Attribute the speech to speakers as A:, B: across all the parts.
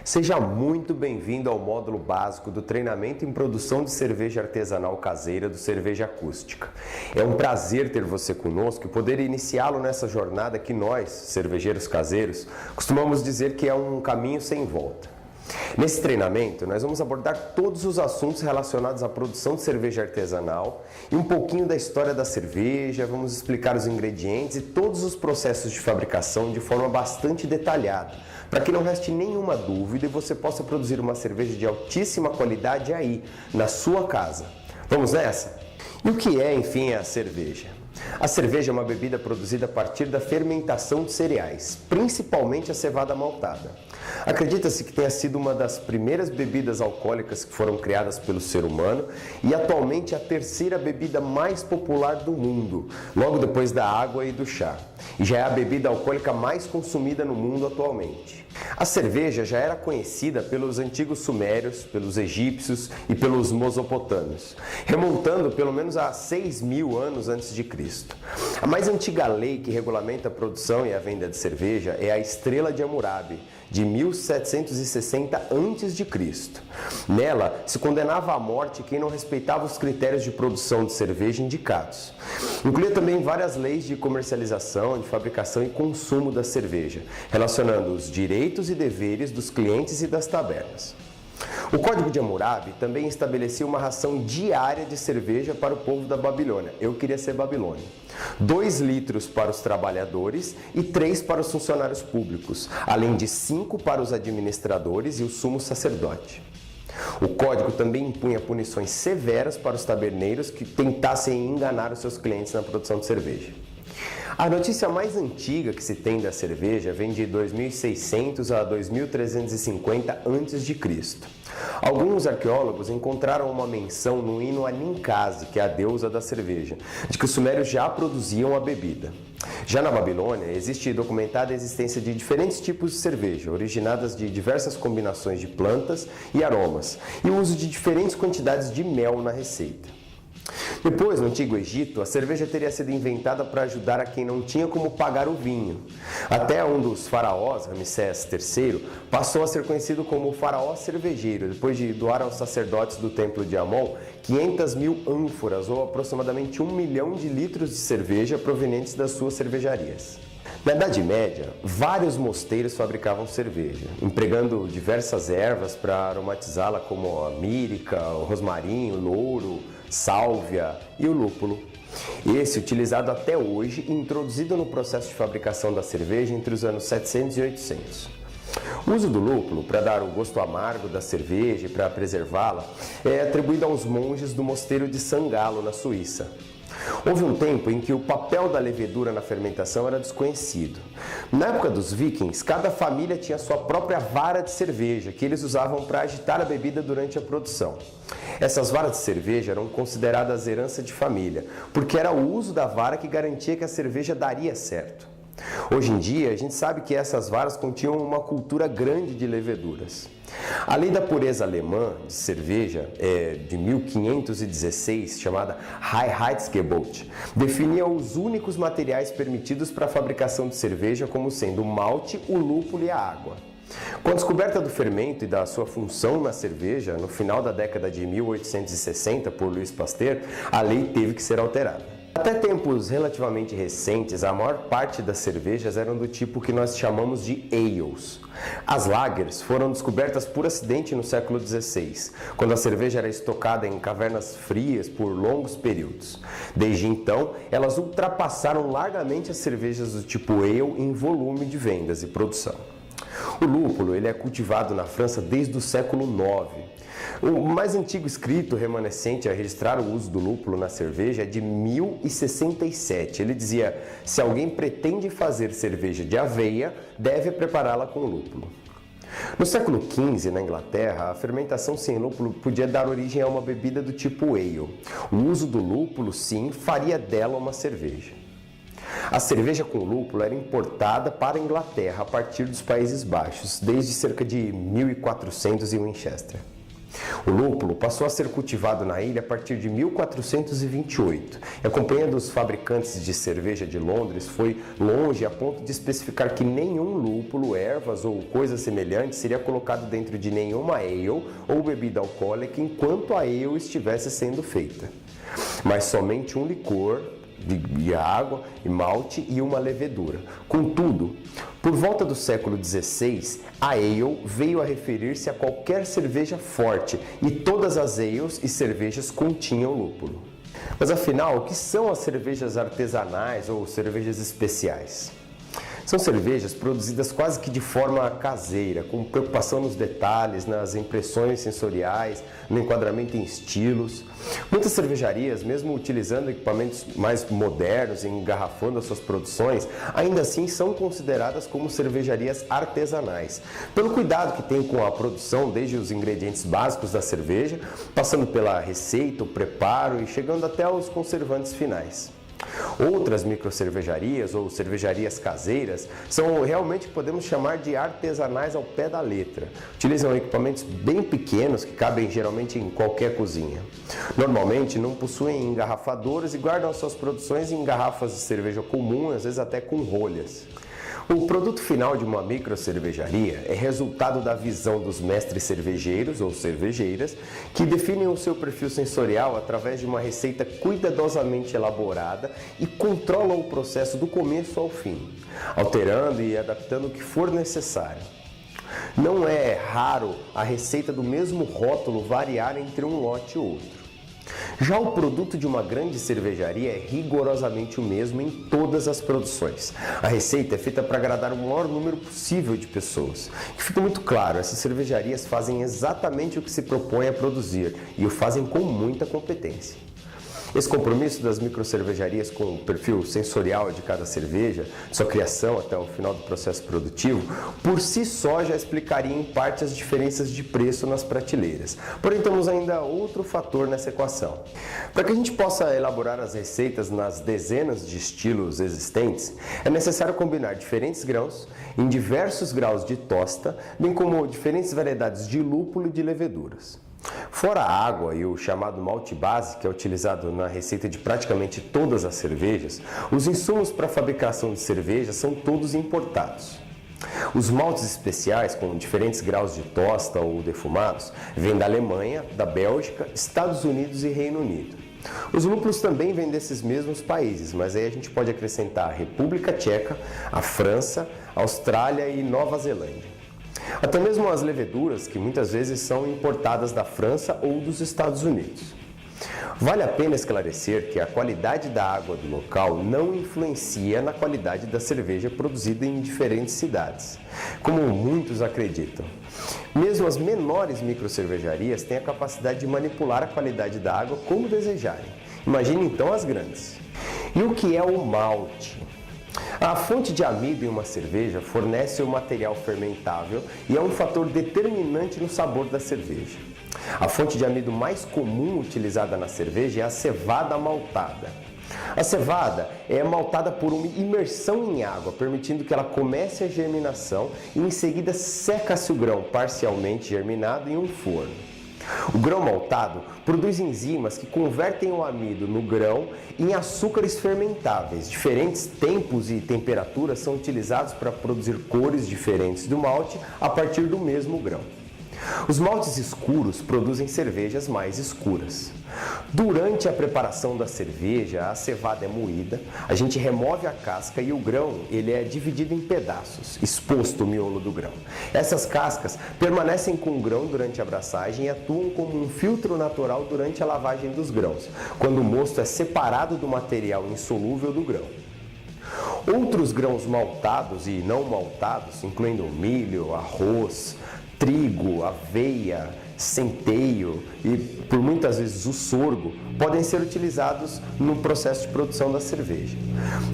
A: Seja muito bem-vindo ao módulo básico do treinamento em produção de cerveja artesanal caseira do Cerveja Acústica. É um prazer ter você conosco e poder iniciá-lo nessa jornada que nós, cervejeiros caseiros, costumamos dizer que é um caminho sem volta. Nesse treinamento, nós vamos abordar todos os assuntos relacionados à produção de cerveja artesanal e um pouquinho da história da cerveja, vamos explicar os ingredientes e todos os processos de fabricação de forma bastante detalhada, para que não reste nenhuma dúvida e você possa produzir uma cerveja de altíssima qualidade aí, na sua casa. Vamos nessa? E o que é, enfim, a cerveja? A cerveja é uma bebida produzida a partir da fermentação de cereais, principalmente a cevada maltada. Acredita-se que tenha sido uma das primeiras bebidas alcoólicas que foram criadas pelo ser humano e atualmente a terceira bebida mais popular do mundo, logo depois da água e do chá. E já é a bebida alcoólica mais consumida no mundo atualmente. A cerveja já era conhecida pelos antigos sumérios, pelos egípcios e pelos mesopotâmios, remontando pelo menos a 6.000 anos antes de Cristo. A mais antiga lei que regulamenta a produção e a venda de cerveja é a Estrela de Hammurabi, de 1760 a.C. Nela, se condenava à morte quem não respeitava os critérios de produção de cerveja indicados. Incluía também várias leis de comercialização, de fabricação e consumo da cerveja, relacionando os direitos e deveres dos clientes e das tabernas. O Código de Hammurabi também estabelecia uma ração diária de cerveja para o povo da Babilônia. Eu queria ser Babilônia. 2 litros para os trabalhadores e 3 para os funcionários públicos, além de 5 para os administradores e o sumo sacerdote. O código também impunha punições severas para os taberneiros que tentassem enganar os seus clientes na produção de cerveja. A notícia mais antiga que se tem da cerveja vem de 2600 a 2350 a.C. Alguns arqueólogos encontraram uma menção no hino a Ninkasi, que é a deusa da cerveja, de que os sumérios já produziam a bebida. Já na Babilônia, existe documentada a existência de diferentes tipos de cerveja, originadas de diversas combinações de plantas e aromas, e o uso de diferentes quantidades de mel na receita. Depois, no Antigo Egito, a cerveja teria sido inventada para ajudar a quem não tinha como pagar o vinho. Até um dos faraós, Ramsés III, passou a ser conhecido como o faraó cervejeiro, depois de doar aos sacerdotes do templo de Amon 500.000 ânforas, ou aproximadamente 1 milhão de litros de cerveja provenientes das suas cervejarias. Na Idade Média, vários mosteiros fabricavam cerveja, empregando diversas ervas para aromatizá-la, como a mírica, o rosmarinho, o louro, sálvia e o lúpulo. Esse utilizado até hoje e introduzido no processo de fabricação da cerveja entre os anos 700 e 800. O uso do lúpulo para dar o gosto amargo da cerveja e para preservá-la é atribuído aos monges do mosteiro de San Galo, na Suíça. Houve um tempo em que o papel da levedura na fermentação era desconhecido. Na época dos vikings, cada família tinha sua própria vara de cerveja, que eles usavam para agitar a bebida durante a produção. Essas varas de cerveja eram consideradas herança de família, porque era o uso da vara que garantia que a cerveja daria certo. Hoje em dia, a gente sabe que essas varas continham uma cultura grande de leveduras. A lei da pureza alemã de cerveja, de 1516, chamada Reinheitsgebot, definia os únicos materiais permitidos para a fabricação de cerveja como sendo o malte, o lúpulo e a água. Com a descoberta do fermento e da sua função na cerveja, no final da década de 1860, por Louis Pasteur, a lei teve que ser alterada. Até tempos relativamente recentes, a maior parte das cervejas eram do tipo que nós chamamos de ales. As lagers foram descobertas por acidente no século XVI, quando a cerveja era estocada em cavernas frias por longos períodos. Desde então, elas ultrapassaram largamente as cervejas do tipo ale em volume de vendas e produção. O lúpulo ele é cultivado na França desde o século IX. O mais antigo escrito remanescente a registrar o uso do lúpulo na cerveja é de 1067. Ele dizia: se alguém pretende fazer cerveja de aveia, deve prepará-la com lúpulo. No século XV, na Inglaterra, a fermentação sem lúpulo podia dar origem a uma bebida do tipo ale. O uso do lúpulo, sim, faria dela uma cerveja. A cerveja com lúpulo era importada para a Inglaterra a partir dos Países Baixos, desde cerca de 1400 em Winchester. O lúpulo passou a ser cultivado na ilha a partir de 1428. E a Companhia dos Fabricantes de Cerveja de Londres foi longe a ponto de especificar que nenhum lúpulo, ervas ou coisa semelhante seria colocado dentro de nenhuma ale ou bebida alcoólica enquanto a ale estivesse sendo feita, mas somente um licor de água e malte e uma levedura. Contudo, por volta do século XVI, a ale veio a referir-se a qualquer cerveja forte e todas as ales e cervejas continham lúpulo. Mas afinal, o que são as cervejas artesanais ou cervejas especiais? São cervejas produzidas quase que de forma caseira, com preocupação nos detalhes, nas impressões sensoriais, no enquadramento em estilos. Muitas cervejarias, mesmo utilizando equipamentos mais modernos e engarrafando as suas produções, ainda assim são consideradas como cervejarias artesanais, pelo cuidado que tem com a produção, desde os ingredientes básicos da cerveja, passando pela receita, o preparo e chegando até os conservantes finais. Outras microcervejarias ou cervejarias caseiras são realmente que podemos chamar de artesanais ao pé da letra. Utilizam equipamentos bem pequenos que cabem geralmente em qualquer cozinha. Normalmente não possuem engarrafadoras e guardam suas produções em garrafas de cerveja comum, às vezes até com rolhas. O produto final de uma microcervejaria é resultado da visão dos mestres cervejeiros ou cervejeiras que definem o seu perfil sensorial através de uma receita cuidadosamente elaborada e controlam o processo do começo ao fim, alterando e adaptando o que for necessário. Não é raro a receita do mesmo rótulo variar entre um lote e outro. Já o produto de uma grande cervejaria é rigorosamente o mesmo em todas as produções. A receita é feita para agradar o maior número possível de pessoas. Que fica muito claro, essas cervejarias fazem exatamente o que se propõe a produzir e o fazem com muita competência. Esse compromisso das microcervejarias com o perfil sensorial de cada cerveja, sua criação até o final do processo produtivo, por si só já explicaria em parte as diferenças de preço nas prateleiras. Porém, temos ainda outro fator nessa equação. Para que a gente possa elaborar as receitas nas dezenas de estilos existentes, é necessário combinar diferentes grãos em diversos graus de tosta, bem como diferentes variedades de lúpulo e de leveduras. Fora a água e o chamado malte base, que é utilizado na receita de praticamente todas as cervejas, os insumos para a fabricação de cerveja são todos importados. Os maltes especiais, com diferentes graus de tosta ou defumados, vêm da Alemanha, da Bélgica, Estados Unidos e Reino Unido. Os lúpulos também vêm desses mesmos países, mas aí a gente pode acrescentar a República Tcheca, a França, a Austrália e Nova Zelândia. Até mesmo as leveduras, que muitas vezes são importadas da França ou dos Estados Unidos. Vale a pena esclarecer que a qualidade da água do local não influencia na qualidade da cerveja produzida em diferentes cidades, como muitos acreditam. Mesmo as menores microcervejarias têm a capacidade de manipular a qualidade da água como desejarem. Imagine então as grandes. E o que é o malte? A fonte de amido em uma cerveja fornece o material fermentável e é um fator determinante no sabor da cerveja. A fonte de amido mais comum utilizada na cerveja é a cevada maltada. A cevada é maltada por uma imersão em água, permitindo que ela comece a germinação e em seguida seca-se o grão parcialmente germinado em um forno. O grão maltado produz enzimas que convertem o amido no grão em açúcares fermentáveis. Diferentes tempos e temperaturas são utilizados para produzir cores diferentes do malte a partir do mesmo grão. Os maltes escuros produzem cervejas mais escuras. Durante a preparação da cerveja, a cevada é moída, a gente remove a casca e o grão ele é dividido em pedaços, exposto o miolo do grão. Essas cascas permanecem com o grão durante a abraçagem e atuam como um filtro natural durante a lavagem dos grãos, quando o mosto é separado do material insolúvel do grão. Outros grãos maltados e não maltados, incluindo milho, arroz, trigo, aveia, centeio e por muitas vezes o sorgo, podem ser utilizados no processo de produção da cerveja.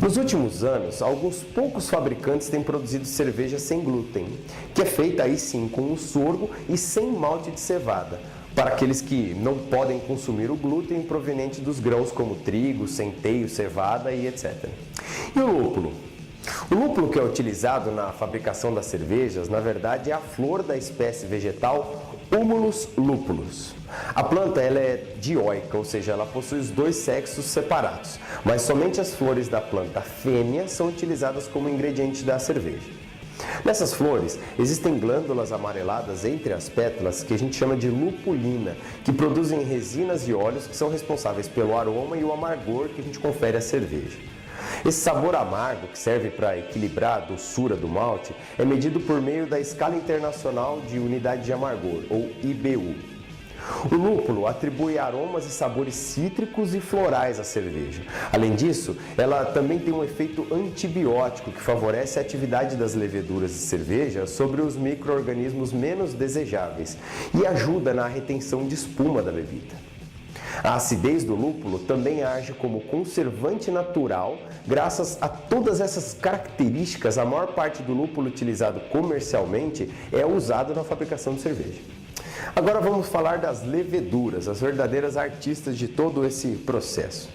A: Nos últimos anos, alguns poucos fabricantes têm produzido cerveja sem glúten, que é feita aí sim com o sorgo e sem malte de cevada, para aqueles que não podem consumir o glúten proveniente dos grãos como trigo, centeio, cevada e etc. E o lúpulo? O lúpulo que é utilizado na fabricação das cervejas, na verdade, é a flor da espécie vegetal Humulus lupulus. A planta ela é dioica, ou seja, ela possui os dois sexos separados, mas somente as flores da planta fêmea são utilizadas como ingrediente da cerveja. Nessas flores, existem glândulas amareladas entre as pétalas que a gente chama de lupulina, que produzem resinas e óleos que são responsáveis pelo aroma e o amargor que a gente confere à cerveja. Esse sabor amargo, que serve para equilibrar a doçura do malte, é medido por meio da Escala Internacional de Unidade de Amargor, ou IBU. O lúpulo atribui aromas e sabores cítricos e florais à cerveja. Além disso, ela também tem um efeito antibiótico que favorece a atividade das leveduras de cerveja sobre os micro-organismos menos desejáveis e ajuda na retenção de espuma da bebida. A acidez do lúpulo também age como conservante natural. Graças a todas essas características, a maior parte do lúpulo utilizado comercialmente é usado na fabricação de cerveja. Agora vamos falar das leveduras, as verdadeiras artistas de todo esse processo.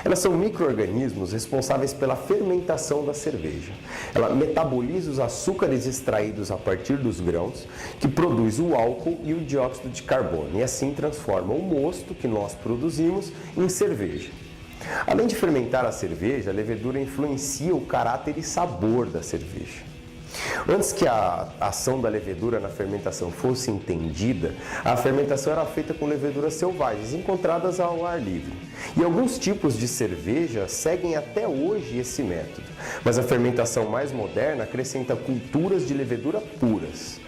A: Elas são micro-organismos responsáveis pela fermentação da cerveja. Ela metaboliza os açúcares extraídos a partir dos grãos, que produz o álcool e o dióxido de carbono, e assim transforma o mosto que nós produzimos em cerveja. Além de fermentar a cerveja, a levedura influencia o caráter e sabor da cerveja. Antes que a ação da levedura na fermentação fosse entendida, a fermentação era feita com leveduras selvagens, encontradas ao ar livre. E alguns tipos de cerveja seguem até hoje esse método, mas a fermentação mais moderna acrescenta culturas de levedura puras.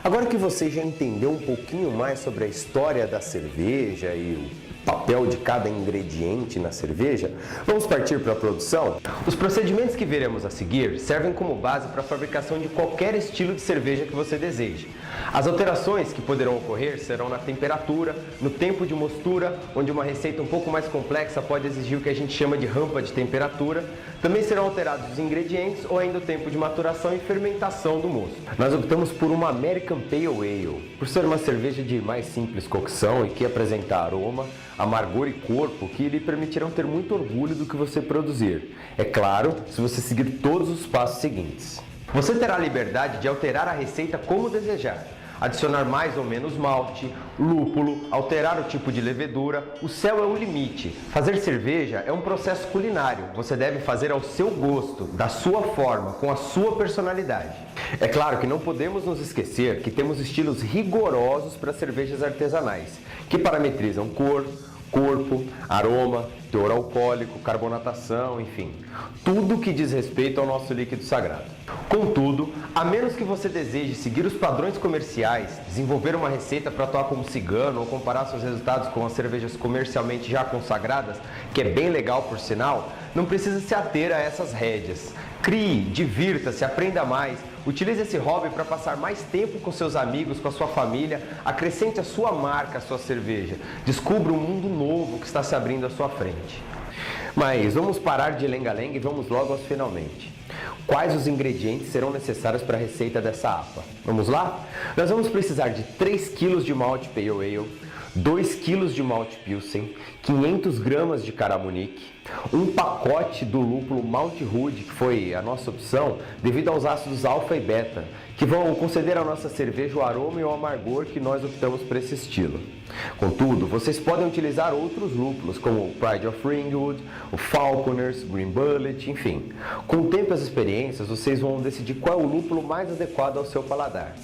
A: Agora que você já entendeu um pouquinho mais sobre a história da cerveja e o papel de cada ingrediente na cerveja, vamos partir para a produção? Os procedimentos que veremos a seguir servem como base para a fabricação de qualquer estilo de cerveja que você deseje. As alterações que poderão ocorrer serão na temperatura, no tempo de mostura, onde uma receita um pouco mais complexa pode exigir o que a gente chama de rampa de temperatura. Também serão alterados os ingredientes ou ainda o tempo de maturação e fermentação do mosto. Nós optamos por uma American Pale Ale, por ser uma cerveja de mais simples cocção e que apresenta aroma, amargor e corpo que lhe permitirão ter muito orgulho do que você produzir. É claro, se você seguir todos os passos seguintes. Você terá a liberdade de alterar a receita como desejar. Adicionar mais ou menos malte, lúpulo, alterar o tipo de levedura. O céu é o limite. Fazer cerveja é um processo culinário. Você deve fazer ao seu gosto, da sua forma, com a sua personalidade. É claro que não podemos nos esquecer que temos estilos rigorosos para cervejas artesanais, que parametrizam cor, corpo, aroma, teor alcoólico, carbonatação, enfim, tudo que diz respeito ao nosso líquido sagrado. Contudo, a menos que você deseje seguir os padrões comerciais, desenvolver uma receita para atuar como cigano ou comparar seus resultados com as cervejas comercialmente já consagradas, que é bem legal por sinal, não precisa se ater a essas rédeas. Crie, divirta-se, aprenda mais, utilize esse hobby para passar mais tempo com seus amigos, com a sua família, acrescente a sua marca à sua cerveja, descubra um mundo novo que está se abrindo à sua frente. Mas vamos parar de lenga-lenga e vamos logo aos finalmente. Quais os ingredientes serão necessários para a receita dessa APA? Vamos lá? Nós vamos precisar de 3 kg de malte Pale Ale, 2 kg de malte Pilsen, 500 gramas de caramunique, um pacote do lúpulo Malte Rude, que foi a nossa opção devido aos ácidos alfa e beta, que vão conceder à nossa cerveja o aroma e o amargor que nós optamos por esse estilo. Contudo, vocês podem utilizar outros lúpulos, como o Pride of Ringwood, o Falconers, Green Bullet, enfim. Com o tempo e as experiências, vocês vão decidir qual é o lúpulo mais adequado ao seu paladar.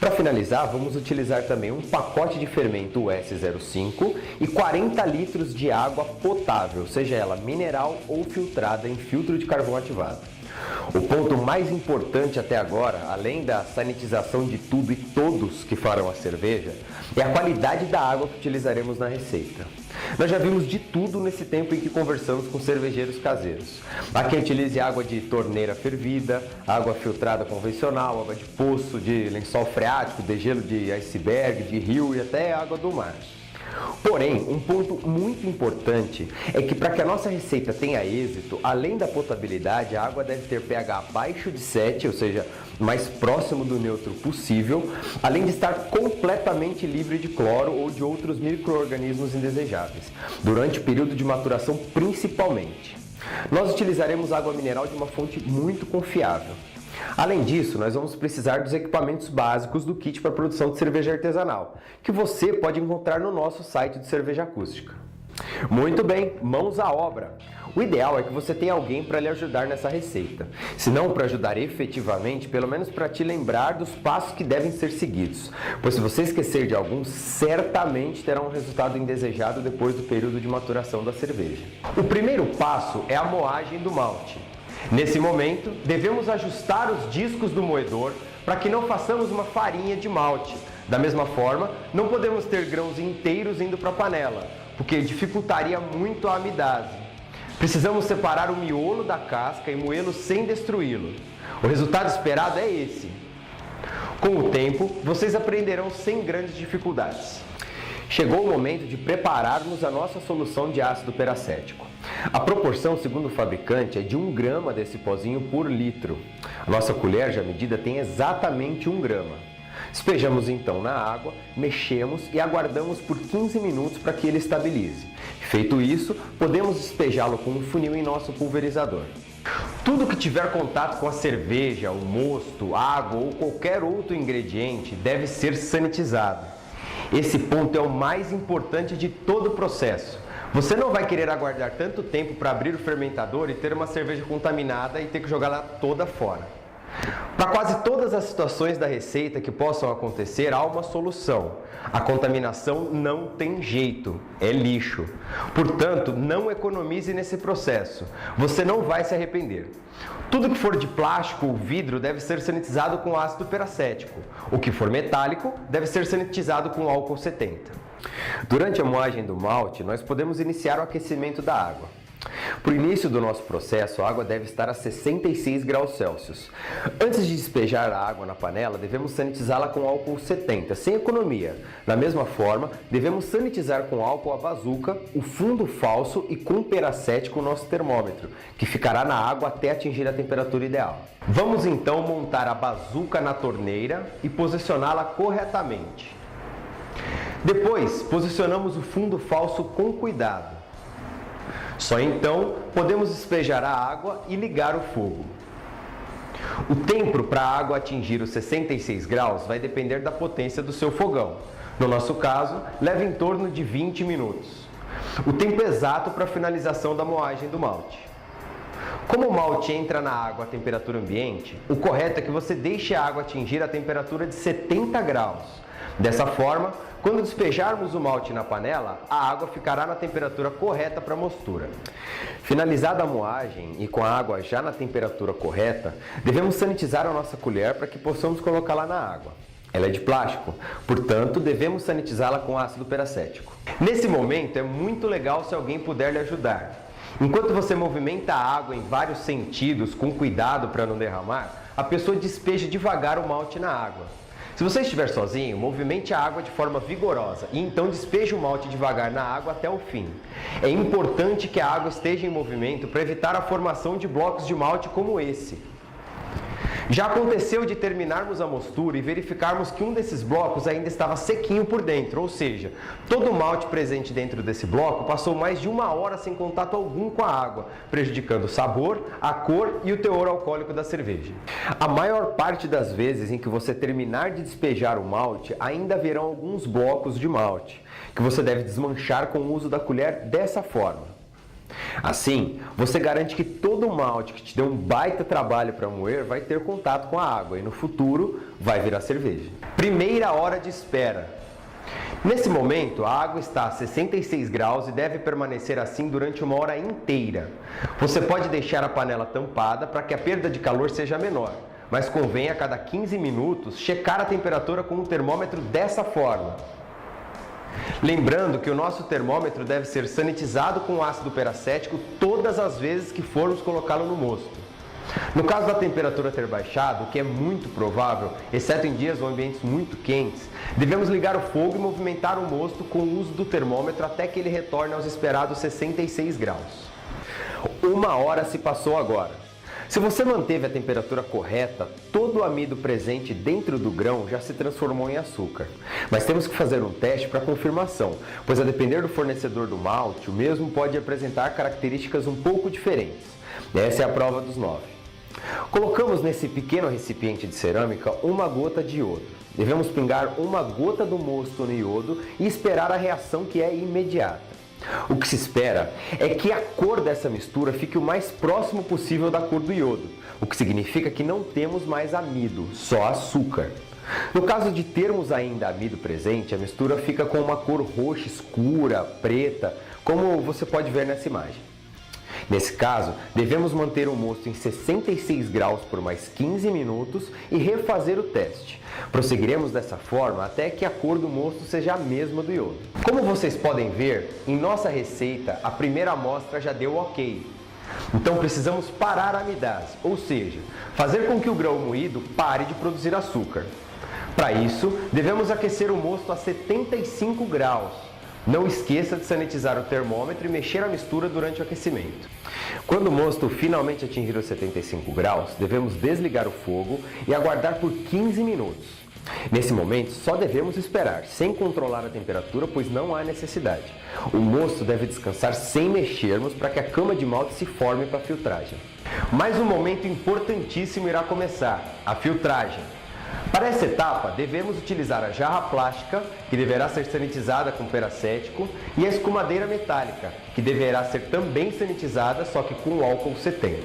A: Para finalizar, vamos utilizar também um pacote de fermento S05 e 40 litros de água potável, seja ela mineral ou filtrada em filtro de carvão ativado. O ponto mais importante até agora, além da sanitização de tudo e todos que farão a cerveja, é a qualidade da água que utilizaremos na receita. Nós já vimos de tudo nesse tempo em que conversamos com cervejeiros caseiros. Há quem utilize água de torneira fervida, água filtrada convencional, água de poço, de lençol freático, degelo de iceberg, de rio e até água do mar. Porém, um ponto muito importante é que para que a nossa receita tenha êxito, além da potabilidade, a água deve ter pH abaixo de 7, ou seja, mais próximo do neutro possível, além de estar completamente livre de cloro ou de outros micro-organismos indesejáveis, durante o período de maturação principalmente. Nós utilizaremos água mineral de uma fonte muito confiável. Além disso, nós vamos precisar dos equipamentos básicos do kit para produção de cerveja artesanal, que você pode encontrar no nosso site de cerveja acústica. Muito bem, mãos à obra! O ideal é que você tenha alguém para lhe ajudar nessa receita. Se não para ajudar efetivamente, pelo menos para te lembrar dos passos que devem ser seguidos. Pois se você esquecer de alguns, certamente terá um resultado indesejado depois do período de maturação da cerveja. O primeiro passo é a moagem do malte. Nesse momento, devemos ajustar os discos do moedor para que não façamos uma farinha de malte. Da mesma forma, não podemos ter grãos inteiros indo para a panela, porque dificultaria muito a amidase. Precisamos separar o miolo da casca e moê-lo sem destruí-lo. O resultado esperado é esse. Com o tempo, vocês aprenderão sem grandes dificuldades. Chegou o momento de prepararmos a nossa solução de ácido peracético. A proporção, segundo o fabricante, é de 1 grama desse pozinho por litro. A nossa colher de medida tem exatamente 1 grama. Despejamos então na água, mexemos e aguardamos por 15 minutos para que ele estabilize. Feito isso, podemos despejá-lo com um funil em nosso pulverizador. Tudo que tiver contato com a cerveja, o mosto, água ou qualquer outro ingrediente deve ser sanitizado. Esse ponto é o mais importante de todo o processo. Você não vai querer aguardar tanto tempo para abrir o fermentador e ter uma cerveja contaminada e ter que jogá-la toda fora. Para quase todas as situações da receita que possam acontecer, há uma solução. A contaminação não tem jeito, é lixo. Portanto, não economize nesse processo. Você não vai se arrepender. Tudo que for de plástico ou vidro deve ser sanitizado com ácido peracético. O que for metálico deve ser sanitizado com álcool 70. Durante a moagem do malte, nós podemos iniciar o aquecimento da água. Para o início do nosso processo, a água deve estar a 66 graus Celsius. Antes de despejar a água na panela, devemos sanitizá-la com álcool 70, sem economia. Da mesma forma, devemos sanitizar com álcool a bazuca, o fundo falso e com peracético o nosso termômetro, que ficará na água até atingir a temperatura ideal. Vamos então montar a bazuca na torneira e posicioná-la corretamente. Depois, posicionamos o fundo falso com cuidado. Só então podemos despejar a água e ligar o fogo. O tempo para a água atingir os 66 graus vai depender da potência do seu fogão. No nosso caso, leva em torno de 20 minutos. O tempo exato para a finalização da moagem do malte. Como o malte entra na água a temperatura ambiente, o correto é que você deixe a água atingir a temperatura de 70 graus. Dessa forma, quando despejarmos o malte na panela, a água ficará na temperatura correta para a mostura. Finalizada a moagem e com a água já na temperatura correta, devemos sanitizar a nossa colher para que possamos colocá-la na água. Ela é de plástico, portanto, devemos sanitizá-la com ácido peracético. Nesse momento, é muito legal se alguém puder lhe ajudar. Enquanto você movimenta a água em vários sentidos, com cuidado para não derramar, a pessoa despeja devagar o malte na água. Se você estiver sozinho, movimente a água de forma vigorosa e então despeje o malte devagar na água até o fim. É importante que a água esteja em movimento para evitar a formação de blocos de malte como esse. Já aconteceu de terminarmos a mostura e verificarmos que um desses blocos ainda estava sequinho por dentro, ou seja, todo o malte presente dentro desse bloco passou mais de 1 hora sem contato algum com a água, prejudicando o sabor, a cor e o teor alcoólico da cerveja. A maior parte das vezes em que você terminar de despejar o malte, ainda haverão alguns blocos de malte, que você deve desmanchar com o uso da colher dessa forma. Assim, você garante que todo o malte que te deu um baita trabalho para moer vai ter contato com a água e no futuro vai virar cerveja. Primeira hora de espera. Nesse momento, a água está a 66 graus e deve permanecer assim durante 1 hora inteira. Você pode deixar a panela tampada para que a perda de calor seja menor, mas convém a cada 15 minutos checar a temperatura com um termômetro dessa forma. Lembrando que o nosso termômetro deve ser sanitizado com ácido peracético todas as vezes que formos colocá-lo no mosto. No caso da temperatura ter baixado, o que é muito provável, exceto em dias ou ambientes muito quentes, devemos ligar o fogo e movimentar o mosto com o uso do termômetro até que ele retorne aos esperados 66 graus. 1 hora se passou agora. Se você manteve a temperatura correta, todo o amido presente dentro do grão já se transformou em açúcar. Mas temos que fazer um teste para confirmação, pois a depender do fornecedor do malte, o mesmo pode apresentar características um pouco diferentes. Essa é a prova dos 9. Colocamos nesse pequeno recipiente de cerâmica uma gota de iodo. Devemos pingar uma gota do mosto no iodo e esperar a reação, que é imediata. O que se espera é que a cor dessa mistura fique o mais próximo possível da cor do iodo, o que significa que não temos mais amido, só açúcar. No caso de termos ainda amido presente, a mistura fica com uma cor roxa escura, preta, como você pode ver nessa imagem. Nesse caso, devemos manter o mosto em 66 graus por mais 15 minutos e refazer o teste. Prosseguiremos dessa forma até que a cor do mosto seja a mesma do iodo. Como vocês podem ver, em nossa receita a primeira amostra já deu ok. Então precisamos parar a amidase, ou seja, fazer com que o grão moído pare de produzir açúcar. Para isso, devemos aquecer o mosto a 75 graus. Não esqueça de sanitizar o termômetro e mexer a mistura durante o aquecimento. Quando o mosto finalmente atingir os 75 graus, devemos desligar o fogo e aguardar por 15 minutos. Nesse momento, só devemos esperar, sem controlar a temperatura, pois não há necessidade. O mosto deve descansar sem mexermos para que a cama de malte se forme para a filtragem. Mas um momento importantíssimo irá começar: a filtragem. Para essa etapa, devemos utilizar a jarra plástica, que deverá ser sanitizada com peracético, e a escumadeira metálica, que deverá ser também sanitizada, só que com álcool 70.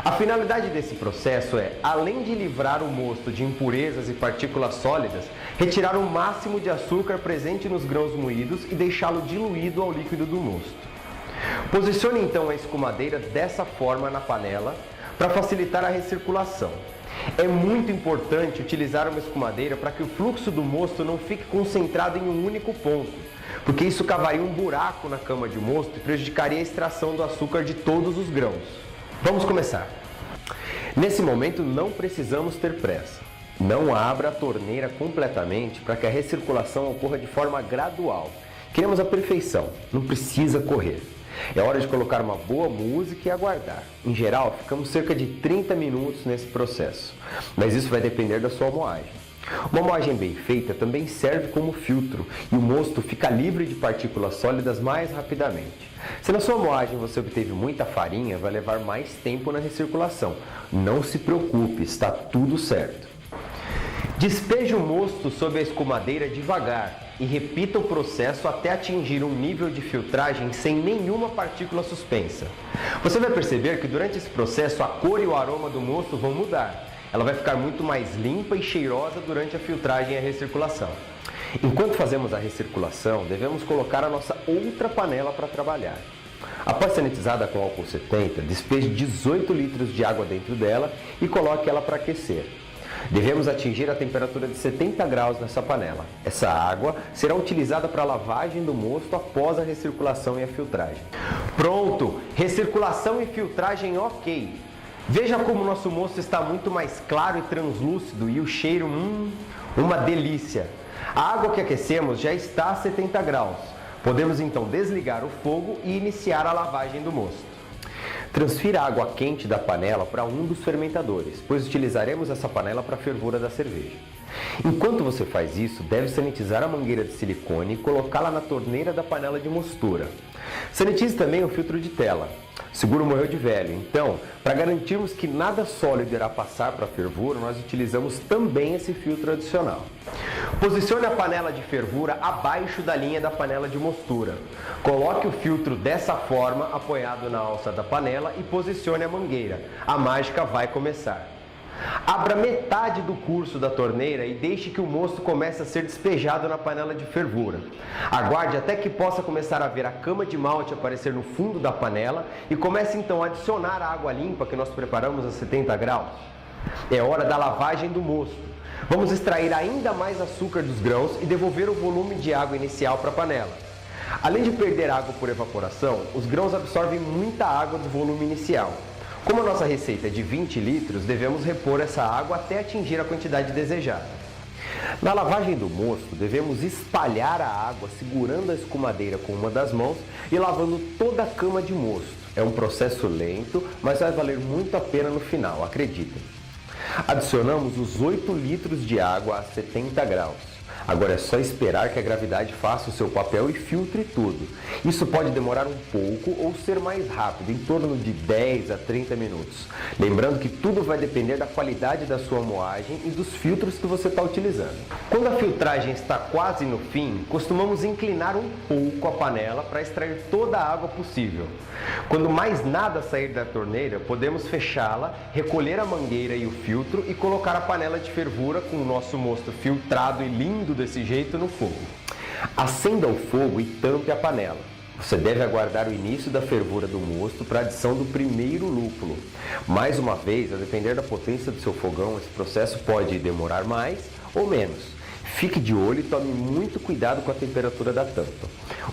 A: A finalidade desse processo é, além de livrar o mosto de impurezas e partículas sólidas, retirar o máximo de açúcar presente nos grãos moídos e deixá-lo diluído ao líquido do mosto. Posicione então a escumadeira dessa forma na panela para facilitar a recirculação. É muito importante utilizar uma escumadeira para que o fluxo do mosto não fique concentrado em um único ponto, porque isso cavaria um buraco na cama de mosto e prejudicaria a extração do açúcar de todos os grãos. Vamos começar. Nesse momento não precisamos ter pressa. Não abra a torneira completamente para que a recirculação ocorra de forma gradual. Queremos a perfeição, não precisa correr. É hora de colocar uma boa música e aguardar. Em geral, ficamos cerca de 30 minutos nesse processo, mas isso vai depender da sua moagem. Uma moagem bem feita também serve como filtro e o mosto fica livre de partículas sólidas mais rapidamente. Se na sua moagem você obteve muita farinha, vai levar mais tempo na recirculação. Não se preocupe, está tudo certo. Despeje o mosto sobre a escumadeira devagar e repita o processo até atingir um nível de filtragem sem nenhuma partícula suspensa. Você vai perceber que durante esse processo a cor e o aroma do mosto vão mudar. Ela vai ficar muito mais limpa e cheirosa durante a filtragem e a recirculação. Enquanto fazemos a recirculação, devemos colocar a nossa outra panela para trabalhar. Após sanitizada com álcool 70, despeje 18 litros de água dentro dela e coloque ela para aquecer. Devemos atingir a temperatura de 70 graus nessa panela. Essa água será utilizada para a lavagem do mosto após a recirculação e a filtragem. Pronto! Recirculação e filtragem ok. Veja como o nosso mosto está muito mais claro e translúcido e o cheiro, uma delícia. A água que aquecemos já está a 70 graus. Podemos então desligar o fogo e iniciar a lavagem do mosto. Transfira a água quente da panela para um dos fermentadores, pois utilizaremos essa panela para a fervura da cerveja. Enquanto você faz isso, deve sanitizar a mangueira de silicone e colocá-la na torneira da panela de mostura. Sanitize também o filtro de tela. O seguro morreu de velho, então, para garantirmos que nada sólido irá passar para a fervura, nós utilizamos também esse filtro adicional. Posicione a panela de fervura abaixo da linha da panela de mostura. Coloque o filtro dessa forma, apoiado na alça da panela, e posicione a mangueira. A mágica vai começar. Abra metade do curso da torneira e deixe que o mosto comece a ser despejado na panela de fervura. Aguarde até que possa começar a ver a cama de malte aparecer no fundo da panela e comece então a adicionar a água limpa que nós preparamos a 70 graus. É hora da lavagem do mosto. Vamos extrair ainda mais açúcar dos grãos e devolver o volume de água inicial para a panela. Além de perder água por evaporação, os grãos absorvem muita água do volume inicial. Como a nossa receita é de 20 litros, devemos repor essa água até atingir a quantidade desejada. Na lavagem do mosto, devemos espalhar a água segurando a escumadeira com uma das mãos e lavando toda a cama de mosto. É um processo lento, mas vai valer muito a pena no final, acreditem. Adicionamos os 8 litros de água a 70 graus. Agora é só esperar que a gravidade faça o seu papel e filtre tudo. Isso pode demorar um pouco ou ser mais rápido, em torno de 10 a 30 minutos. Lembrando que tudo vai depender da qualidade da sua moagem e dos filtros que você está utilizando. Quando a filtragem está quase no fim, costumamos inclinar um pouco a panela para extrair toda a água possível. Quando mais nada sair da torneira, podemos fechá-la, recolher a mangueira e o filtro e colocar a panela de fervura com o nosso mosto filtrado e lindo desse jeito no fogo. Acenda o fogo e tampe a panela. Você deve aguardar o início da fervura do mosto para a adição do primeiro lúpulo. Mais uma vez, a depender da potência do seu fogão, esse processo pode demorar mais ou menos. Fique de olho e tome muito cuidado com a temperatura da tampa.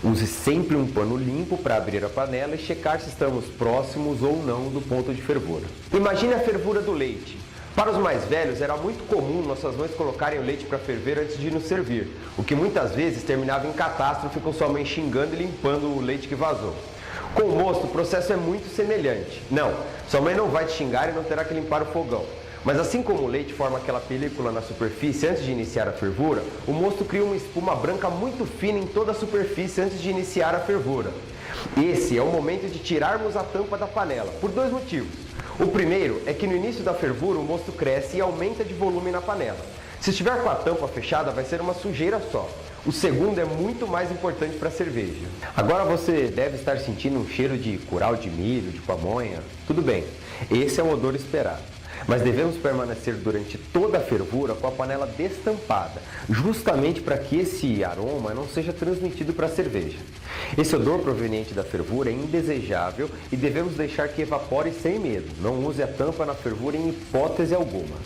A: Use sempre um pano limpo para abrir a panela e checar se estamos próximos ou não do ponto de fervura. Imagine a fervura do leite. Para os mais velhos, era muito comum nossas mães colocarem o leite para ferver antes de nos servir, o que muitas vezes terminava em catástrofe com sua mãe xingando e limpando o leite que vazou. Com o mosto, o processo é muito semelhante. Não, sua mãe não vai te xingar e não terá que limpar o fogão. Mas assim como o leite forma aquela película na superfície antes de iniciar a fervura, o mosto cria uma espuma branca muito fina em toda a superfície antes de iniciar a fervura. Esse é o momento de tirarmos a tampa da panela, por 2 motivos. O primeiro é que no início da fervura o mosto cresce e aumenta de volume na panela. Se estiver com a tampa fechada, vai ser uma sujeira só. O segundo é muito mais importante para a cerveja. Agora você deve estar sentindo um cheiro de curau de milho, de pamonha. Tudo bem, esse é o odor esperado. Mas devemos permanecer durante toda a fervura com a panela destampada, justamente para que esse aroma não seja transmitido para a cerveja. Esse odor proveniente da fervura é indesejável e devemos deixar que evapore sem medo. Não use a tampa na fervura em hipótese alguma.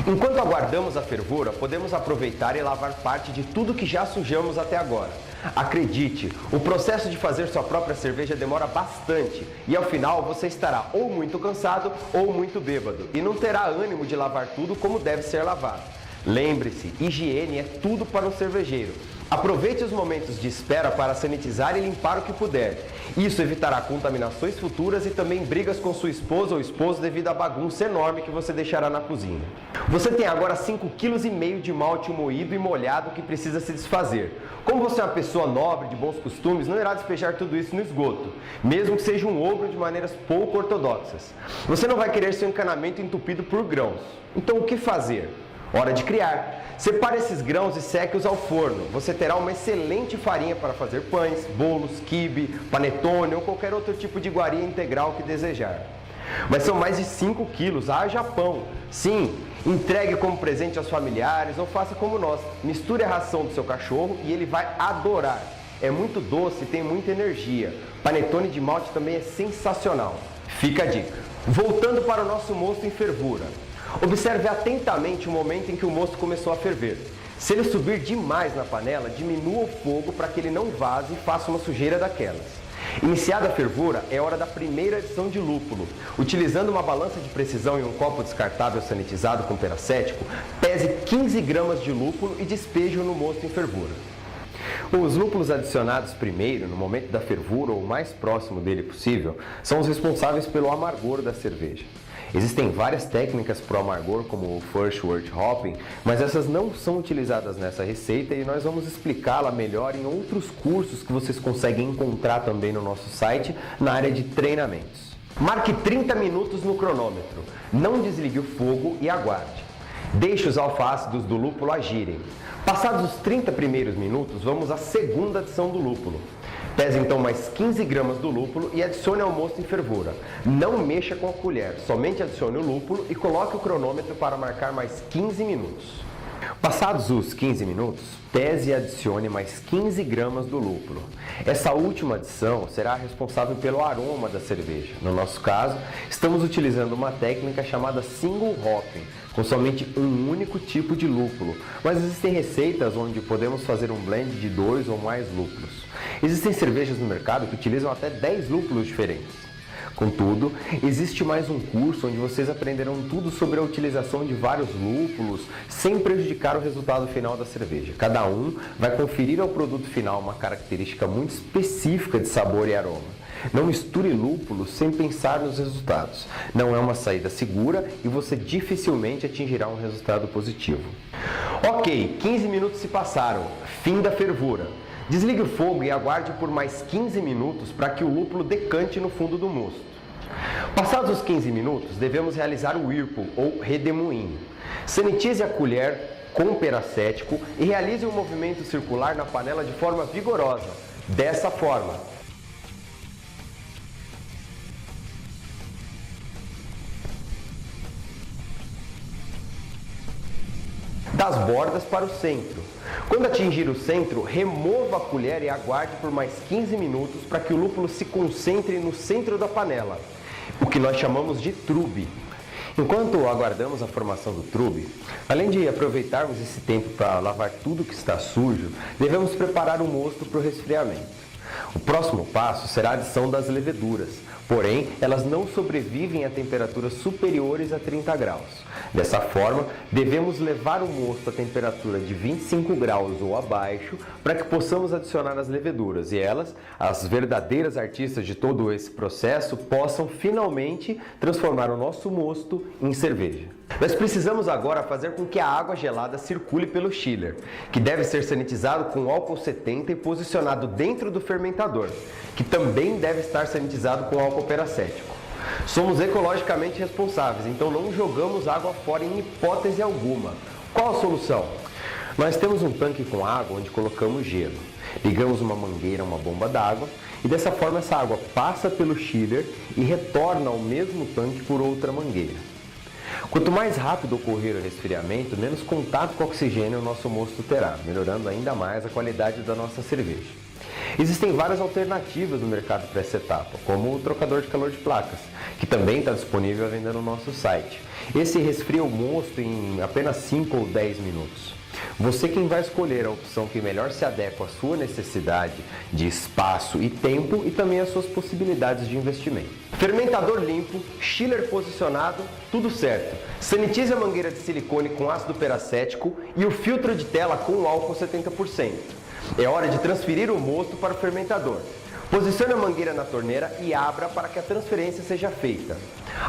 A: Enquanto aguardamos a fervura, podemos aproveitar e lavar parte de tudo que já sujamos até agora. Acredite, o processo de fazer sua própria cerveja demora bastante e ao final você estará ou muito cansado ou muito bêbado e não terá ânimo de lavar tudo como deve ser lavado. Lembre-se, higiene é tudo para um cervejeiro. Aproveite os momentos de espera para sanitizar e limpar o que puder. Isso evitará contaminações futuras e também brigas com sua esposa ou esposo devido à bagunça enorme que você deixará na cozinha. Você tem agora 5,5 kg de malte moído e molhado que precisa se desfazer. Como você é uma pessoa nobre, de bons costumes, não irá despejar tudo isso no esgoto, mesmo que seja um ogro de maneiras pouco ortodoxas. Você não vai querer seu encanamento entupido por grãos. Então o que fazer? Hora de criar. Separe esses grãos e seque-os ao forno. Você terá uma excelente farinha para fazer pães, bolos, quibe, panetone ou qualquer outro tipo de iguaria integral que desejar. Mas são mais de 5 quilos, haja pão. Sim, entregue como presente aos familiares ou faça como nós. Misture a ração do seu cachorro e ele vai adorar. É muito doce e tem muita energia. Panetone de malte também é sensacional. Fica a dica. Voltando para o nosso mosto em fervura. Observe atentamente o momento em que o mosto começou a ferver. Se ele subir demais na panela, diminua o fogo para que ele não vaze e faça uma sujeira daquelas. Iniciada a fervura, é hora da primeira adição de lúpulo. Utilizando uma balança de precisão e um copo descartável sanitizado com peracético, pese 15 gramas de lúpulo e despeje-o no mosto em fervura. Os lúpulos adicionados primeiro, no momento da fervura ou o mais próximo dele possível, são os responsáveis pelo amargor da cerveja. Existem várias técnicas para o amargor, como o First Wort Hopping, mas essas não são utilizadas nessa receita e nós vamos explicá-la melhor em outros cursos que vocês conseguem encontrar também no nosso site, na área de treinamentos. Marque 30 minutos no cronômetro, não desligue o fogo e aguarde. Deixe os alfa-ácidos do lúpulo agirem. Passados os 30 primeiros minutos, vamos à segunda adição do lúpulo. Pese então mais 15 gramas do lúpulo e adicione ao mosto em fervura. Não mexa com a colher, somente adicione o lúpulo e coloque o cronômetro para marcar mais 15 minutos. Passados os 15 minutos, pese e adicione mais 15 gramas do lúpulo. Essa última adição será responsável pelo aroma da cerveja. No nosso caso, estamos utilizando uma técnica chamada Single Hopping, com somente um único tipo de lúpulo, mas existem receitas onde podemos fazer um blend de 2 ou mais lúpulos. Existem cervejas no mercado que utilizam até 10 lúpulos diferentes. Contudo, existe mais um curso onde vocês aprenderão tudo sobre a utilização de vários lúpulos sem prejudicar o resultado final da cerveja. Cada um vai conferir ao produto final uma característica muito específica de sabor e aroma. Não misture lúpulos sem pensar nos resultados. Não é uma saída segura e você dificilmente atingirá um resultado positivo. Ok, 15 minutos se passaram. Fim da fervura. Desligue o fogo e aguarde por mais 15 minutos para que o lúpulo decante no fundo do mosto. Passados os 15 minutos, devemos realizar o whirlpool ou redemoinho. Sanitize a colher com peracético e realize um movimento circular na panela de forma vigorosa. Dessa forma. Das bordas para o centro. Quando atingir o centro, remova a colher e aguarde por mais 15 minutos para que o lúpulo se concentre no centro da panela, o que nós chamamos de trube. Enquanto aguardamos a formação do trube, além de aproveitarmos esse tempo para lavar tudo que está sujo, devemos preparar o mosto para o resfriamento. O próximo passo será a adição das leveduras, porém elas não sobrevivem a temperaturas superiores a 30 graus. Dessa forma, devemos levar o mosto a temperatura de 25 graus ou abaixo para que possamos adicionar as leveduras e elas, as verdadeiras artistas de todo esse processo, possam finalmente transformar o nosso mosto em cerveja. Nós precisamos agora fazer com que a água gelada circule pelo chiller, que deve ser sanitizado com álcool 70 e posicionado dentro do fermentador, que também deve estar sanitizado com álcool peracético. Somos ecologicamente responsáveis, então não jogamos água fora em hipótese alguma. Qual a solução? Nós temos um tanque com água onde colocamos gelo. Ligamos uma mangueira a uma bomba d'água e dessa forma essa água passa pelo chiller e retorna ao mesmo tanque por outra mangueira. Quanto mais rápido ocorrer o resfriamento, menos contato com oxigênio o nosso mosto terá, melhorando ainda mais a qualidade da nossa cerveja. Existem várias alternativas no mercado para essa etapa, como o trocador de calor de placas, que também está disponível à venda no nosso site. Esse resfria o mosto em apenas 5 ou 10 minutos. Você quem vai escolher a opção que melhor se adequa à sua necessidade de espaço e tempo e também às suas possibilidades de investimento. Fermentador limpo, chiller posicionado, tudo certo. Sanitize a mangueira de silicone com ácido peracético e o filtro de tela com álcool 70%. É hora de transferir o mosto para o fermentador. Posicione a mangueira na torneira e abra para que a transferência seja feita.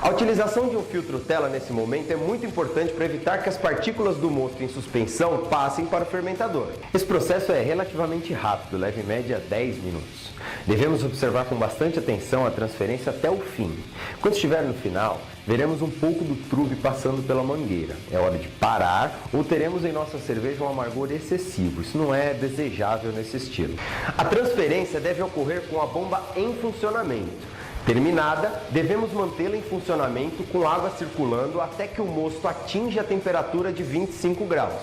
A: A utilização de um filtro tela nesse momento é muito importante para evitar que as partículas do mosto em suspensão passem para o fermentador. Esse processo é relativamente rápido, leva em média 10 minutos. Devemos observar com bastante atenção a transferência até o fim. Quando estiver no final, veremos um pouco do trube passando pela mangueira. É hora de parar ou teremos em nossa cerveja um amargor excessivo. Isso não é desejável nesse estilo. A transferência deve ocorrer com a bomba em funcionamento. Terminada, devemos mantê-la em funcionamento com água circulando até que o mosto atinja a temperatura de 25 graus.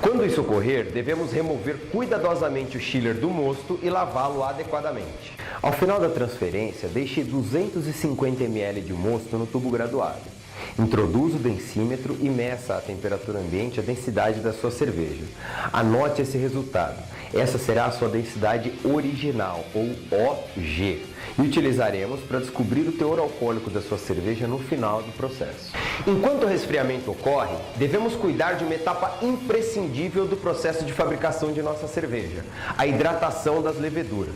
A: Quando isso ocorrer, devemos remover cuidadosamente o chiller do mosto e lavá-lo adequadamente. Ao final da transferência, deixe 250 ml de mosto no tubo graduado. Introduza o densímetro e meça a temperatura ambiente a densidade da sua cerveja. Anote esse resultado. Essa será a sua densidade original, ou OG, e utilizaremos para descobrir o teor alcoólico da sua cerveja no final do processo. Enquanto o resfriamento ocorre, devemos cuidar de uma etapa imprescindível do processo de fabricação de nossa cerveja, a hidratação das leveduras.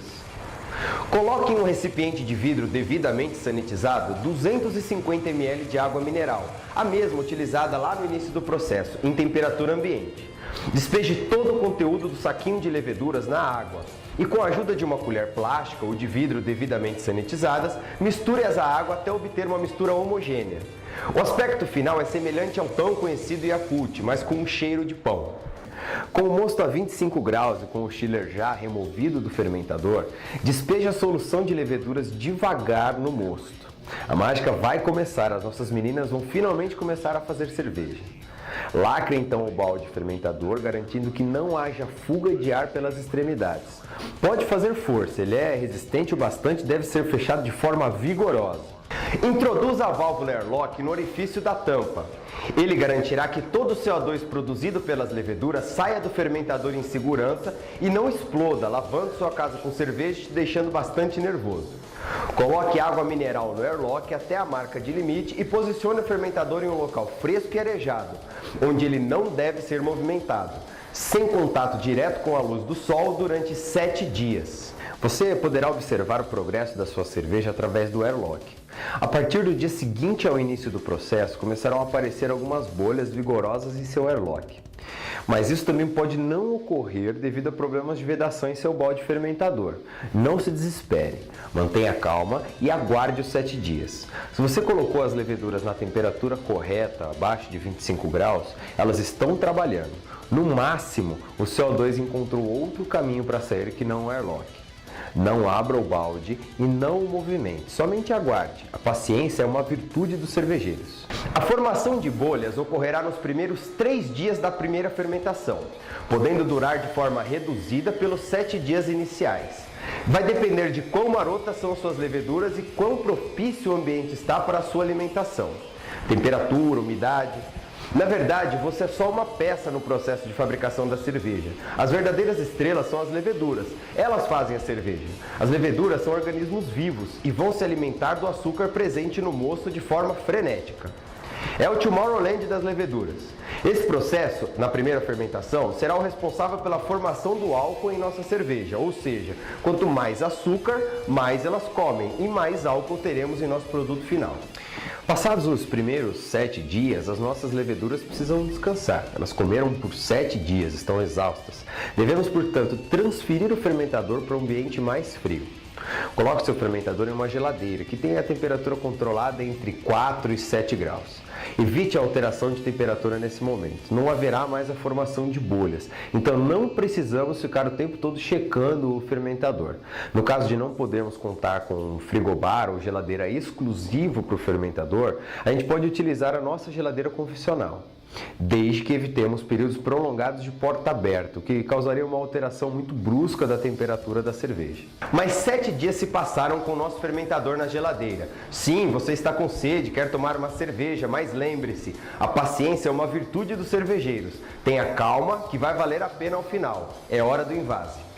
A: Coloque em um recipiente de vidro devidamente sanitizado 250 ml de água mineral, a mesma utilizada lá no início do processo, em temperatura ambiente. Despeje todo o conteúdo do saquinho de leveduras na água e com a ajuda de uma colher plástica ou de vidro devidamente sanitizadas, misture essa água até obter uma mistura homogênea. O aspecto final é semelhante ao tão conhecido Yakult, mas com um cheiro de pão. Com o mosto a 25 graus e com o chiller já removido do fermentador, despeje a solução de leveduras devagar no mosto. A mágica vai começar, as nossas meninas vão finalmente começar a fazer cerveja. Lacre então o balde fermentador, garantindo que não haja fuga de ar pelas extremidades. Pode fazer força, ele é resistente o bastante e deve ser fechado de forma vigorosa. Introduza a válvula airlock no orifício da tampa. Ele garantirá que todo o CO2 produzido pelas leveduras saia do fermentador em segurança e não exploda, lavando sua casa com cerveja e te deixando bastante nervoso. Coloque água mineral no airlock até a marca de limite e posicione o fermentador em um local fresco e arejado, onde ele não deve ser movimentado, sem contato direto com a luz do sol durante 7 dias. Você poderá observar o progresso da sua cerveja através do airlock. A partir do dia seguinte ao início do processo, começarão a aparecer algumas bolhas vigorosas em seu airlock. Mas isso também pode não ocorrer devido a problemas de vedação em seu balde fermentador. Não se desespere, mantenha calma e aguarde os 7 dias. Se você colocou as leveduras na temperatura correta, abaixo de 25 graus, elas estão trabalhando. No máximo, o CO2 encontrou outro caminho para sair que não o airlock. Não abra o balde e não o movimente, somente aguarde. A paciência é uma virtude dos cervejeiros. A formação de bolhas ocorrerá nos primeiros 3 dias da primeira fermentação, podendo durar de forma reduzida pelos 7 dias iniciais. Vai depender de quão marotas são suas leveduras e quão propício o ambiente está para a sua alimentação. Temperatura, umidade. Na verdade, você é só uma peça no processo de fabricação da cerveja. As verdadeiras estrelas são as leveduras. Elas fazem a cerveja. As leveduras são organismos vivos e vão se alimentar do açúcar presente no mosto de forma frenética. É o Tomorrowland das leveduras. Esse processo, na primeira fermentação, será o responsável pela formação do álcool em nossa cerveja, ou seja, quanto mais açúcar, mais elas comem e mais álcool teremos em nosso produto final. Passados os primeiros 7 dias, as nossas leveduras precisam descansar. Elas comeram por 7 dias, estão exaustas. Devemos, portanto, transferir o fermentador para um ambiente mais frio. Coloque seu fermentador em uma geladeira que tenha a temperatura controlada entre 4 e 7 graus. Evite a alteração de temperatura nesse momento. Não haverá mais a formação de bolhas, então não precisamos ficar o tempo todo checando o fermentador. No caso de não podermos contar com um frigobar ou geladeira exclusivo para o fermentador, a gente pode utilizar a nossa geladeira convencional, desde que evitemos períodos prolongados de porta aberta, o que causaria uma alteração muito brusca da temperatura da cerveja. Mas 7 dias se passaram com o nosso fermentador na geladeira. Sim, você está com sede, quer tomar uma cerveja, mas lembre-se, a paciência é uma virtude dos cervejeiros. Tenha calma, que vai valer a pena ao final. É hora do invase.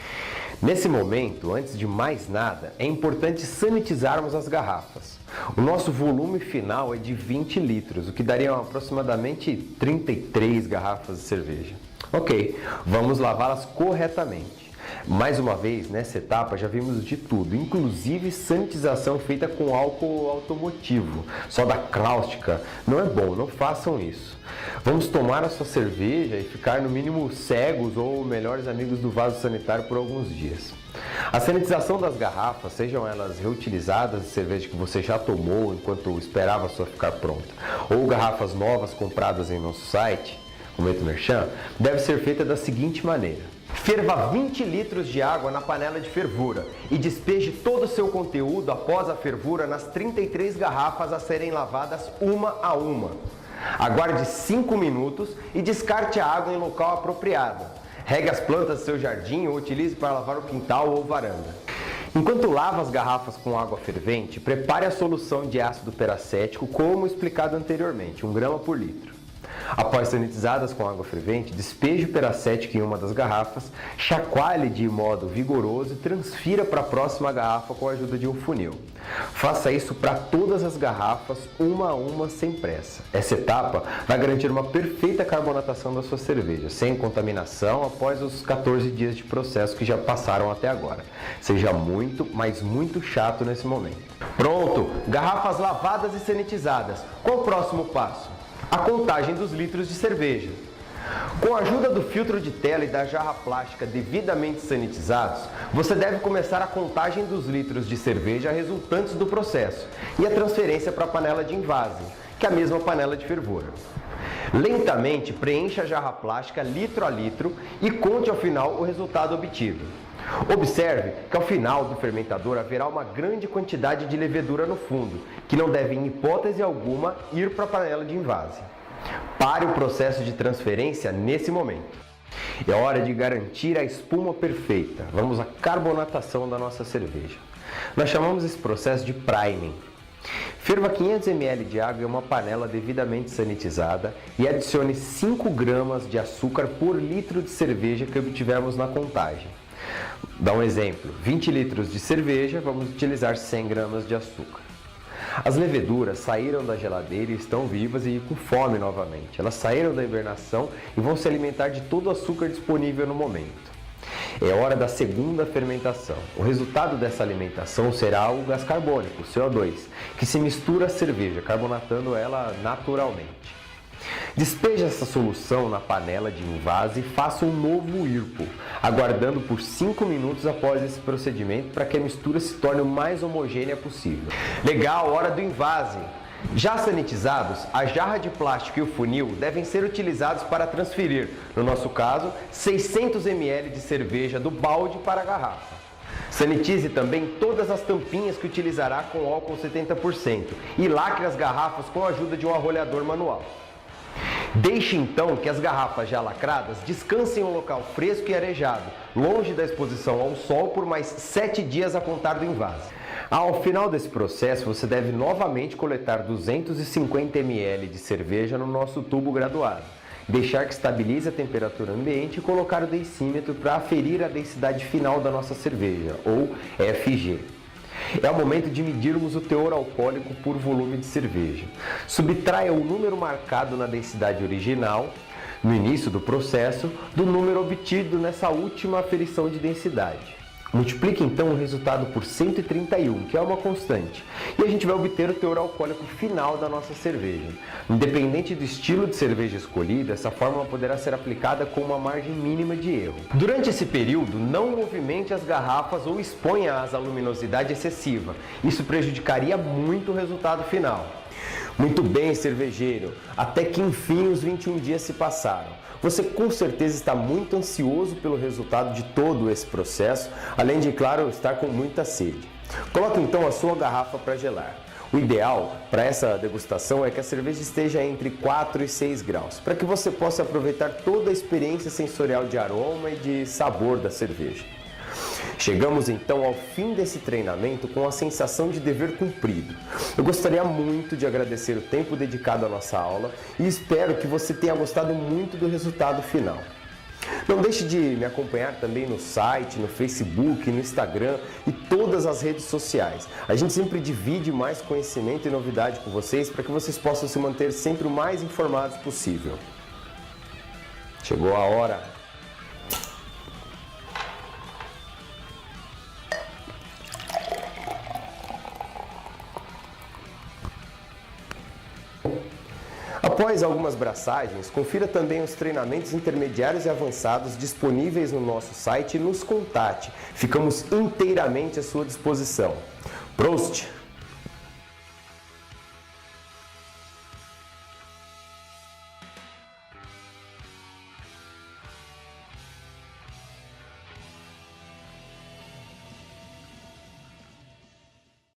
A: Nesse momento, antes de mais nada, é importante sanitizarmos as garrafas. O nosso volume final é de 20 litros, o que daria aproximadamente 33 garrafas de cerveja. Ok, vamos lavá-las corretamente. Mais uma vez, nessa etapa já vimos de tudo, inclusive sanitização feita com álcool automotivo. Soda cáustica não é bom, não façam isso. Vamos tomar a sua cerveja e ficar no mínimo cegos ou melhores amigos do vaso sanitário por alguns dias. A sanitização das garrafas, sejam elas reutilizadas de cerveja que você já tomou enquanto esperava a sua ficar pronta, ou garrafas novas compradas em nosso site, Momento Merchan, deve ser feita da seguinte maneira. Ferva 20 litros de água na panela de fervura e despeje todo o seu conteúdo após a fervura nas 33 garrafas a serem lavadas uma a uma. Aguarde 5 minutos e descarte a água em local apropriado. Regue as plantas do seu jardim ou utilize para lavar o quintal ou varanda. Enquanto lava as garrafas com água fervente, prepare a solução de ácido peracético como explicado anteriormente, 1 grama por litro. Após sanitizadas com água fervente, despeje o peracético em uma das garrafas, chacoalhe de modo vigoroso e transfira para a próxima garrafa com a ajuda de um funil. Faça isso para todas as garrafas, uma a uma, sem pressa. Essa etapa vai garantir uma perfeita carbonatação da sua cerveja, sem contaminação após os 14 dias de processo que já passaram até agora. Seja muito, mas muito chato nesse momento. Pronto! Garrafas lavadas e sanitizadas. Qual o próximo passo? A contagem dos litros de cerveja. Com a ajuda do filtro de tela e da jarra plástica devidamente sanitizados, você deve começar a contagem dos litros de cerveja resultantes do processo e a transferência para a panela de invase, que é a mesma panela de fervura. Lentamente preencha a jarra plástica litro a litro e conte ao final o resultado obtido. Observe que ao final do fermentador haverá uma grande quantidade de levedura no fundo, que não deve em hipótese alguma ir para a panela de invase. Pare o processo de transferência nesse momento. É hora de garantir a espuma perfeita. Vamos à carbonatação da nossa cerveja. Nós chamamos esse processo de priming. Ferva 500 ml de água em uma panela devidamente sanitizada e adicione 5 gramas de açúcar por litro de cerveja que obtivemos na contagem. Dá um exemplo, 20 litros de cerveja, vamos utilizar 100 gramas de açúcar. As leveduras saíram da geladeira e estão vivas e com fome novamente. Elas saíram da hibernação e vão se alimentar de todo o açúcar disponível no momento. É hora da segunda fermentação. O resultado dessa alimentação será o gás carbônico, o CO2, que se mistura à cerveja, carbonatando ela naturalmente. Despeje essa solução na panela de invase e faça um novo IRPO, aguardando por 5 minutos após esse procedimento para que a mistura se torne o mais homogênea possível. Legal, hora do invase! Já sanitizados, a jarra de plástico e o funil devem ser utilizados para transferir, no nosso caso, 600 ml de cerveja do balde para a garrafa. Sanitize também todas as tampinhas que utilizará com álcool 70% e lacre as garrafas com a ajuda de um arrolhador manual. Deixe então que as garrafas já lacradas descansem em um local fresco e arejado, longe da exposição ao sol por mais 7 dias a contar do invase. Ao final desse processo, você deve novamente coletar 250 ml de cerveja no nosso tubo graduado, deixar que estabilize a temperatura ambiente e colocar o densímetro para aferir a densidade final da nossa cerveja, ou FG. É o momento de medirmos o teor alcoólico por volume de cerveja. Subtraia o número marcado na densidade original, no início do processo, do número obtido nessa última aferição de densidade. Multiplique então o resultado por 131, que é uma constante, e a gente vai obter o teor alcoólico final da nossa cerveja. Independente do estilo de cerveja escolhida, essa fórmula poderá ser aplicada com uma margem mínima de erro. Durante esse período, não movimente as garrafas ou exponha-as à luminosidade excessiva. Isso prejudicaria muito o resultado final. Muito bem, cervejeiro! Até que enfim os 21 dias se passaram. Você com certeza está muito ansioso pelo resultado de todo esse processo, além de, claro, estar com muita sede. Coloque então a sua garrafa para gelar. O ideal para essa degustação é que a cerveja esteja entre 4 e 6 graus, para que você possa aproveitar toda a experiência sensorial de aroma e de sabor da cerveja. Chegamos então ao fim desse treinamento com a sensação de dever cumprido. Eu gostaria muito de agradecer o tempo dedicado à nossa aula e espero que você tenha gostado muito do resultado final. Não deixe de me acompanhar também no site, no Facebook, no Instagram e todas as redes sociais. A gente sempre divide mais conhecimento e novidade com vocês para que vocês possam se manter sempre o mais informados possível. Chegou a hora! Após algumas braçagens, confira também os treinamentos intermediários e avançados disponíveis no nosso site e nos contate. Ficamos inteiramente à sua disposição. Prost!